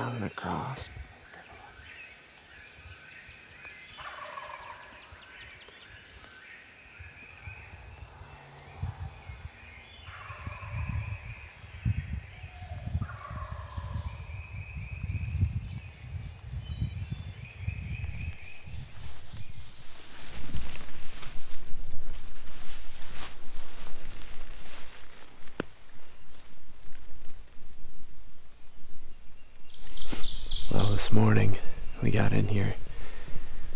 down and across. Well, this morning we got in here.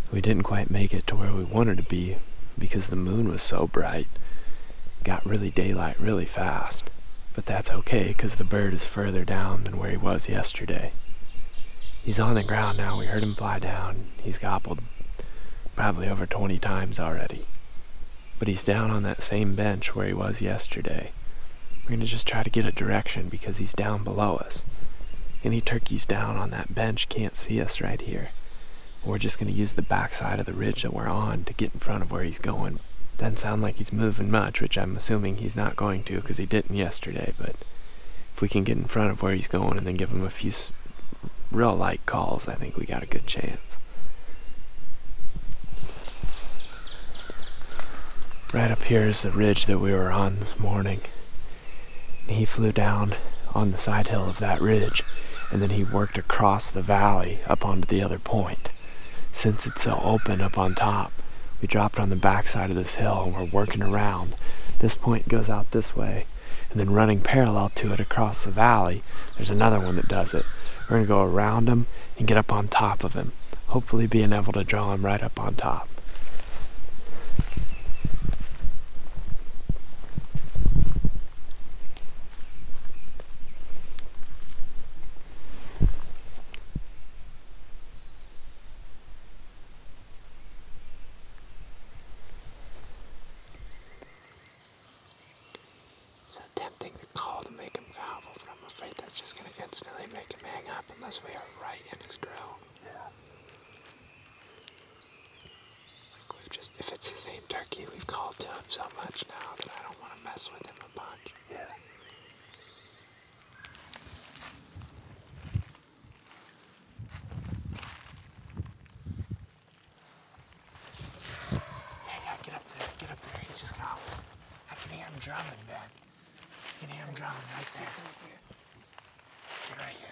We didn't quite make it to where we wanted to be because the moon was so bright. Got really daylight really fast. But that's okay because the bird is further down than where he was yesterday. He's on the ground now. We heard him fly down. He's gobbled probably over 20 times already. But he's down on that same bench where he was yesterday. We're going to just try to get a direction because he's down below us. Any turkeys down on that bench can't see us right here. We're just going to use the backside of the ridge that we're on to get in front of where he's going. Doesn't sound like he's moving much, which I'm assuming he's not going to because he didn't yesterday, but if we can get in front of where he's going and then give him a few real light calls, I think we got a good chance. Right up here is the ridge that we were on this morning. He flew down on the side hill of that ridge, and then he worked across the valley up onto the other point. Since it's so open up on top, we dropped on the backside of this hill and we're working around. This point goes out this way, and then running parallel to it across the valley, there's another one that does it. We're going to go around him and get up on top of him, hopefully being able to draw him right up on top. So tempting to call to make him gobble, but I'm afraid that's just going to instantly make him hang up unless we are right in his grill. Yeah. Like if it's the same turkey we've called to him so much now that I don't want to mess with him a bunch. Yeah. Yeah, get up there, he's just gobbling. I can hear him drumming, Ben. You can hear him drumming right there. Get right here.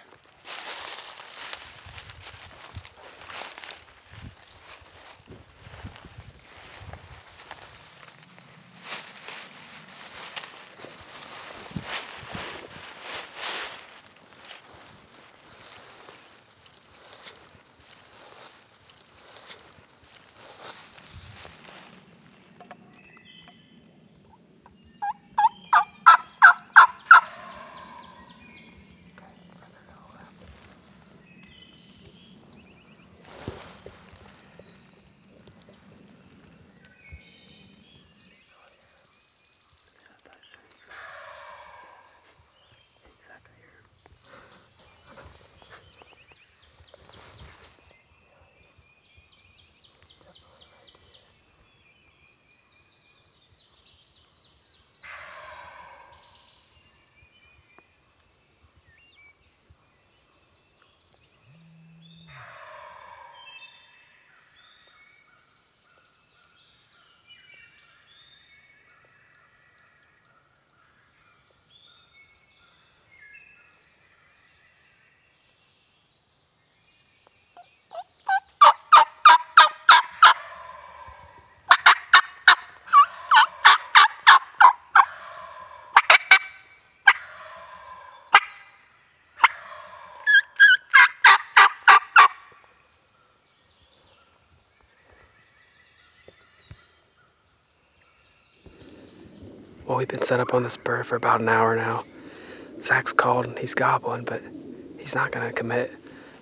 Well, we've been set up on this bird for about an hour now. Zach's called and he's gobbling, but he's not going to commit.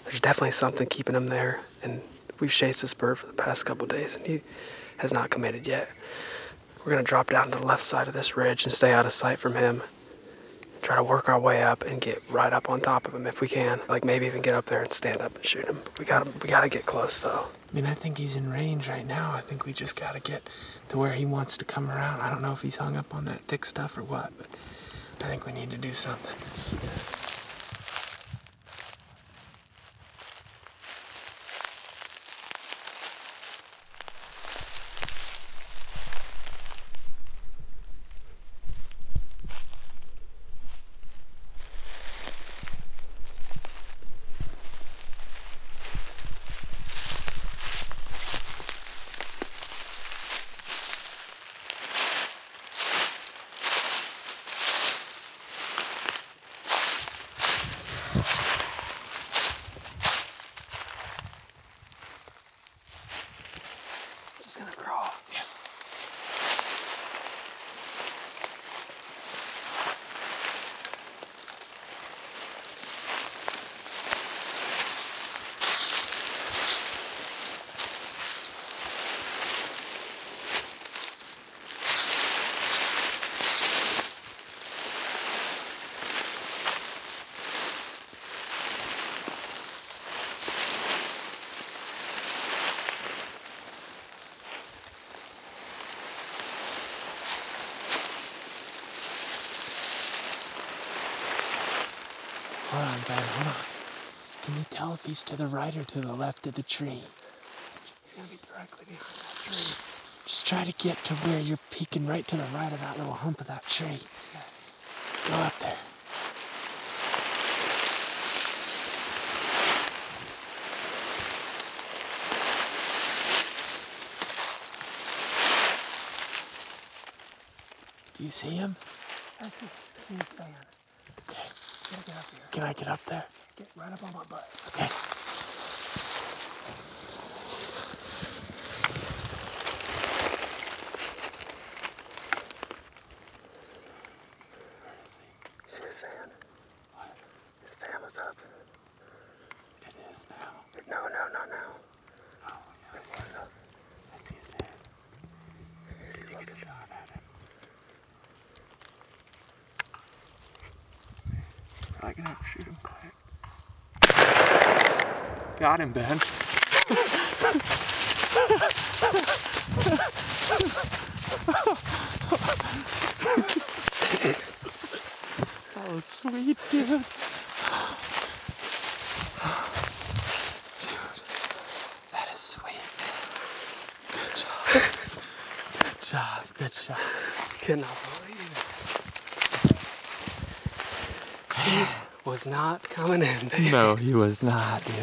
There's definitely something keeping him there, and we've chased this bird for the past couple days, and he has not committed yet. We're going to drop down to the left side of this ridge and stay out of sight from him. Try to work our way up and get right up on top of him if we can. Like maybe even get up there and stand up and shoot him. We gotta get close though. I mean, I think he's in range right now. I think we just gotta get to where he wants to come around. I don't know if he's hung up on that thick stuff or what, but I think we need to do something. gonna crawl. Yeah. Hold on, Ben, hold on. Can you tell if he's to the right or to the left of the tree? He's gonna be directly behind that tree. Just try to get to where you're peeking right to the right of that little hump of that tree. Okay. Go up there. Do you see him? I see his fan. Okay. Gotta get up here. Can I get up there? Get right up on my butt. Okay. See his fan? What? His fan was up. It is now. No, not now. Oh, yeah. It was up. I see his head. Is he looking? Shot at him. Probably gonna have to shoot him quick. Got him, Ben. Oh, sweet dude. Dude, that is sweet. Good job. Good job. Good job. Cannot believe it. Was not coming in, baby. No, he was not, dude.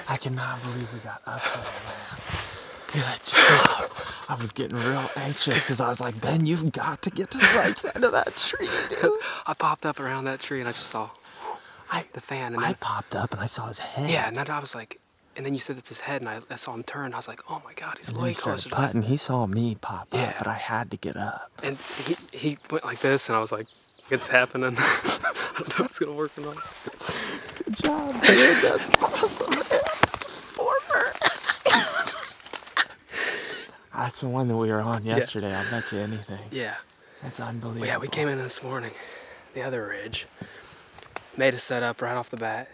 I cannot believe we got up there, man. Good job. I was getting real anxious because I was like, Ben, you've got to get to the right side of that tree, dude. I popped up around that tree and I just saw the fan. And I then, popped up and I saw his head. yeah, and then I was like, and then you said that's his head, and I saw him turn. I was like, oh my God, he's And then way he started closer. putting. He saw me pop Yeah. up, but I had to get up. And he went like this, and I was like, it's happening. I don't know if it's gonna work or not. Good job, dude. That's awesome, man. Former. That's the one that we were on yesterday. I'll bet you anything. Yeah. That's unbelievable. Well, yeah, we came in this morning, the other ridge, made a setup right off the bat.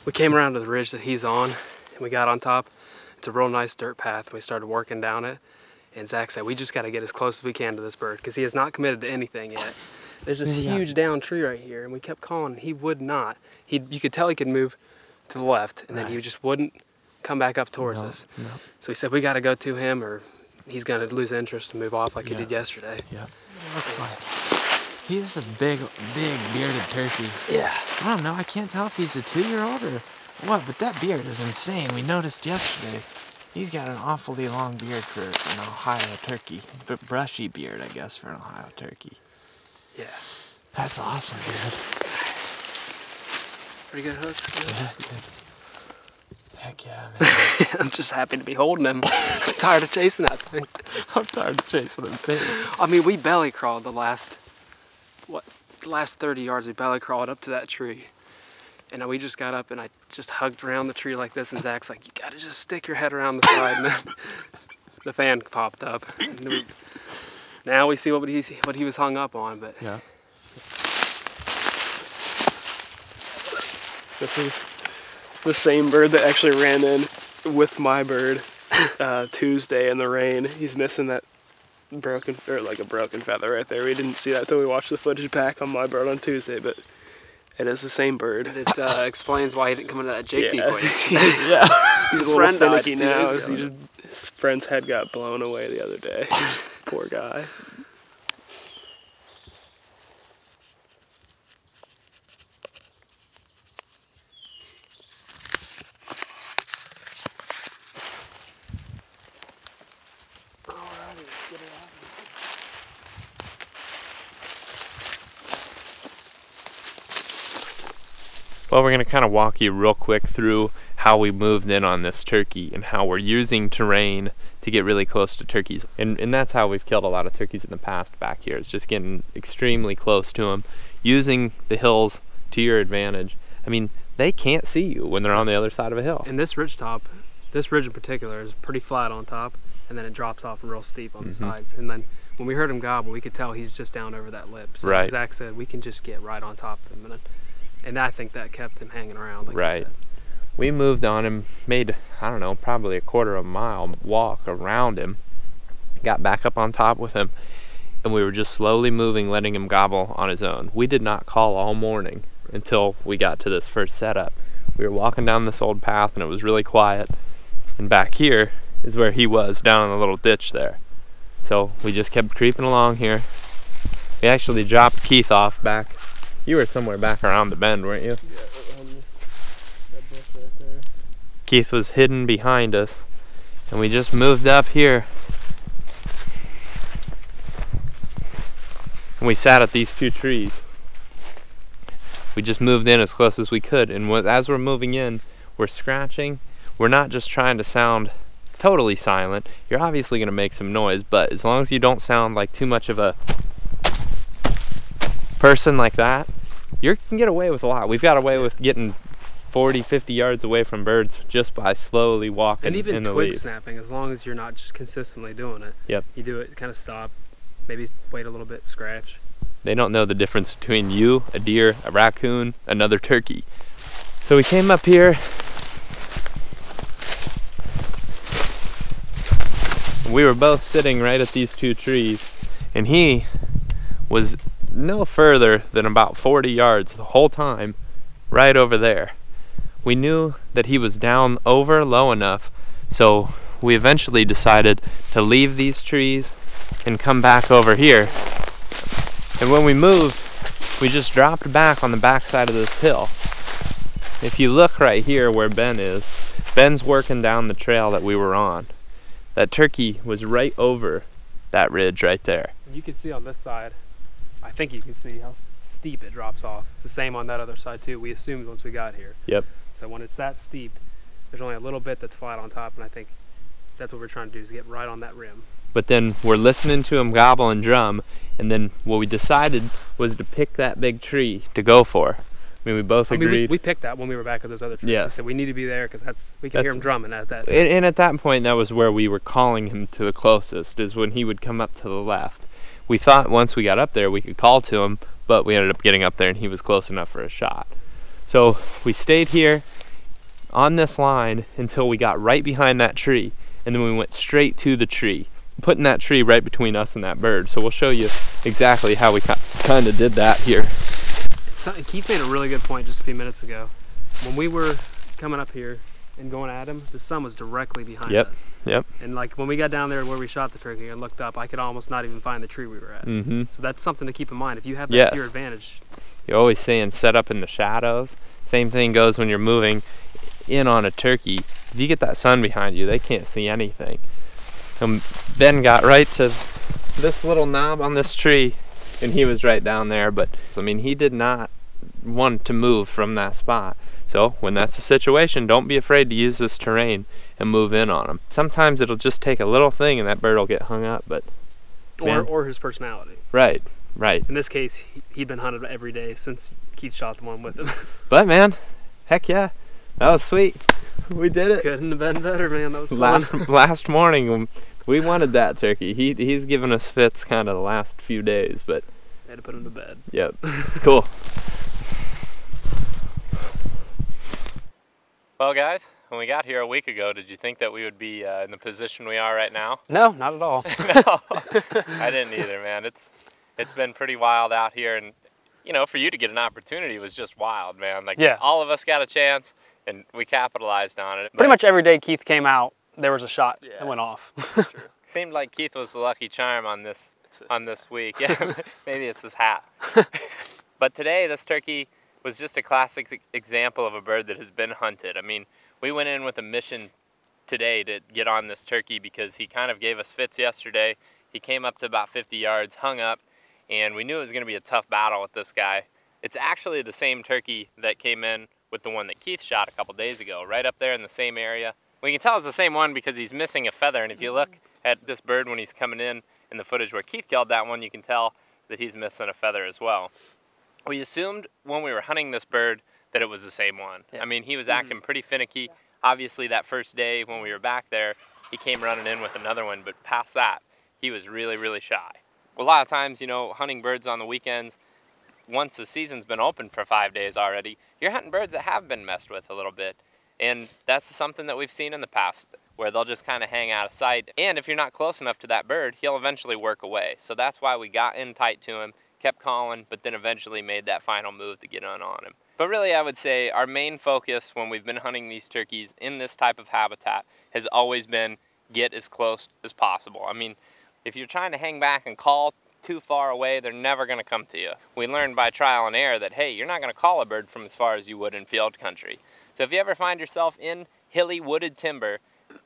We came around to the ridge that he's on, and we got on top. It's a real nice dirt path, and we started working down it. And Zach said, we just got to get as close as we can to this bird, because he has not committed to anything yet. There's this huge down tree right here, and we kept calling, he would not. You could tell he could move to the left, and then he just wouldn't come back up towards us. No. So we said, we got to go to him, or he's going to lose interest and move off like he did yesterday. Yeah. He's a big bearded turkey. Yeah. I don't know. I can't tell if he's a 2-year-old or what, but that beard is insane. We noticed yesterday. He's got an awfully long beard for an Ohio turkey. But brushy beard, I guess, for an Ohio turkey. Yeah. That's awesome, dude. Pretty good hooks. Yeah, dude. Heck yeah, man. I'm just happy to be holding him. I'm tired of chasing that thing. I'm tired of chasing him big. I mean, we belly crawled the last 30 yards. We belly crawled up to that tree. And we just got up and I just hugged around the tree like this. And Zach's like, you gotta just stick your head around the side. And then the fan popped up. And now we see what he was hung up on. But Yeah. this is the same bird that actually ran in with my bird Tuesday in the rain. He's missing that broken feather right there. We didn't see that till we watched the footage back on my bird on Tuesday, but it is the same bird. It explains why he didn't come into that Jake decoy. He's His a friend little died finicky 2 now. days ago. His friend's head got blown away the other day. Poor guy. Well, we're going to kind of walk you real quick through how we moved in on this turkey and how we're using terrain to to get really close to turkeys. And that's how we've killed a lot of turkeys in the past back here. It's just getting extremely close to them, using the hills to your advantage. I mean, they can't see you when they're on the other side of a hill. And this ridge in particular is pretty flat on top, and then it drops off real steep on the sides. And then when we heard him gobble, we could tell he's just down over that lip. So Right. Zach said, we can just get right on top of him. And I think that kept him hanging around, like Right. you said. We moved on him, made, I don't know, probably a quarter of a mile walk around him, got back up on top with him, and we were just slowly moving, letting him gobble on his own. We did not call all morning until we got to this first setup. We were walking down this old path and it was really quiet, and back here is where he was, down in the little ditch there. So we just kept creeping along here. We actually dropped Keith off back. You were somewhere back around the bend, weren't you? Yeah, that bush right there. Keith was hidden behind us, and we just moved up here. And we sat at these two trees. We just moved in as close as we could, and as we're moving in, we're scratching. We're not just trying to sound totally silent. You're obviously going to make some noise, but as long as you don't sound like too much of a person like that, you can get away with a lot. We've got away with getting 40, 50 yards away from birds just by slowly walking And even in the twig leaves. snapping, as long as you're not just consistently doing it. Yep. You do it, kind of stop, maybe wait a little bit, scratch. They don't know the difference between you, a deer, a raccoon, another turkey. So we came up here. We were both sitting right at these two trees, and he was no further than about 40 yards the whole time, right over there. We knew that he was down over low enough, so we eventually decided to leave these trees and come back over here. And when we moved, we just dropped back on the backside of this hill. If you look right here where Ben is, Ben's working down the trail that we were on. That turkey was right over that ridge right there. And you can see on this side, I think you can see how steep it drops off. It's the same on that other side too. We assumed once we got here. Yep. So when it's that steep, there's only a little bit that's flat on top, and I think that's what we're trying to do, is get right on that rim. But then we're listening to him gobble and drum, and then what we decided was to pick that big tree to go for. I mean, we both agreed. We picked that when we were back at those other trees. Yes. We said we need to be there because we can hear him drumming at that. And at that point, that was where we were calling him to the closest, is when he would come up to the left. We thought once we got up there we could call to him, but we ended up getting up there and he was close enough for a shot. So we stayed here on this line until we got right behind that tree, and then we went straight to the tree, putting that tree right between us and that bird. So we'll show you exactly how we kind of did that here. Keith made a really good point just a few minutes ago. When we were coming up here and going at him, the sun was directly behind us. Yep. And like when we got down there where we shot the turkey and looked up, I could almost not even find the tree we were at. Mm-hmm. So that's something to keep in mind. If you have that Yes. to your advantage. You're always saying set up in the shadows. Same thing goes when you're moving in on a turkey. If you get that sun behind you, they can't see anything. And Ben got right to this little knob on this tree, and he was right down there. But I mean, he did not want to move from that spot. So when that's the situation, don't be afraid to use this terrain and move in on them. Sometimes it'll just take a little thing and that bird will get hung up. But man. Or his personality. Right. In this case, he'd been hunted every day since Keith shot the one with him. But man, heck yeah, that was sweet. We did it. Couldn't have been better, man. That was fun. Last morning, we wanted that turkey. He's given us fits kind of the last few days, but Had to put him to bed. yep, cool. Well, guys, when we got here a week ago, did you think that we would be in the position we are right now? No, not at all. No, I didn't either, man. It's been pretty wild out here, and you know, for you to get an opportunity was just wild, man. Like, Yeah. all of us got a chance, and we capitalized on it. Pretty much every day Keith came out, there was a shot that went off. True. Seemed like Keith was the lucky charm on this week. Yeah, maybe it's his hat. But today, this turkey was just a classic example of a bird that has been hunted. I mean, we went in with a mission today to get on this turkey because he kind of gave us fits yesterday. He came up to about 50 yards, hung up, and we knew it was going to be a tough battle with this guy. It's actually the same turkey that came in with the one that Keith shot a couple days ago, right up there in the same area. We can tell it's the same one because he's missing a feather, and if you look at this bird when he's coming in the footage where Keith killed that one, you can tell that he's missing a feather as well. We assumed when we were hunting this bird that it was the same one. Yeah. I mean, he was acting pretty finicky. Obviously, that first day when we were back there, he came running in with another one, but past that, he was really, really shy. A lot of times, you know, hunting birds on the weekends, once the season's been open for 5 days already, you're hunting birds that have been messed with a little bit. And that's something that we've seen in the past, where they'll just kind of hang out of sight. And if you're not close enough to that bird, he'll eventually work away. So that's why we got in tight to him, kept calling, but then eventually made that final move to get on him. But really, I would say our main focus when we've been hunting these turkeys in this type of habitat has always been get as close as possible. I mean, if you're trying to hang back and call too far away, they're never going to come to you. We learned by trial and error that, hey, you're not going to call a bird from as far as you would in field country. So if you ever find yourself in hilly wooded timber,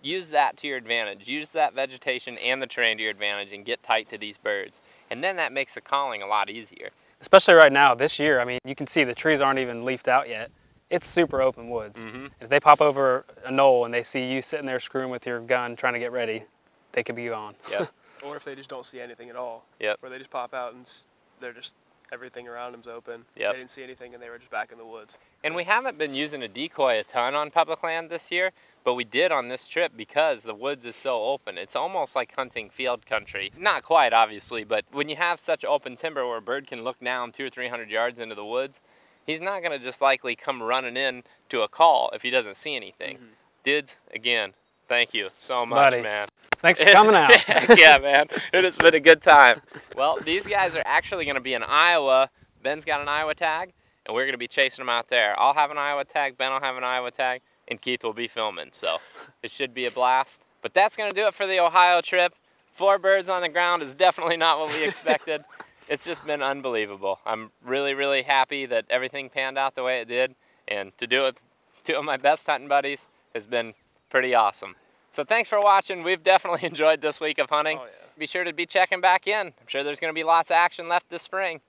use that to your advantage. Use that vegetation and the terrain to your advantage and get tight to these birds. And then that makes the calling a lot easier. Especially right now, this year, I mean, you can see the trees aren't even leafed out yet. It's super open woods. If they pop over a knoll and they see you sitting there screwing with your gun trying to get ready, they could be gone. Yep. Or if they just don't see anything at all. Yep. Where they just pop out and they're just, everything around them's open. Yep. They didn't see anything and they were just back in the woods. And we haven't been using a decoy a ton on public land this year, but we did on this trip because the woods is so open. It's almost like hunting field country. Not quite, obviously, but when you have such open timber where a bird can look down 200 or 300 yards into the woods, he's not going to just likely come running in to a call if he doesn't see anything. Dids, again, thank you so much, Buddy. man. Thanks for coming out. Yeah, man. It has been a good time. Well, these guys are actually going to be in Iowa. Ben's got an Iowa tag, and we're going to be chasing them out there. I'll have an Iowa tag, Ben will have an Iowa tag, and Keith will be filming. So it should be a blast. But that's going to do it for the Ohio trip. 4 birds on the ground is definitely not what we expected. It's just been unbelievable. I'm really, really happy that everything panned out the way it did. And to do it with 2 of my best hunting buddies has been pretty awesome. So thanks for watching. We've definitely enjoyed this week of hunting. Oh, yeah. Be sure to be checking back in. I'm sure there's going to be lots of action left this spring.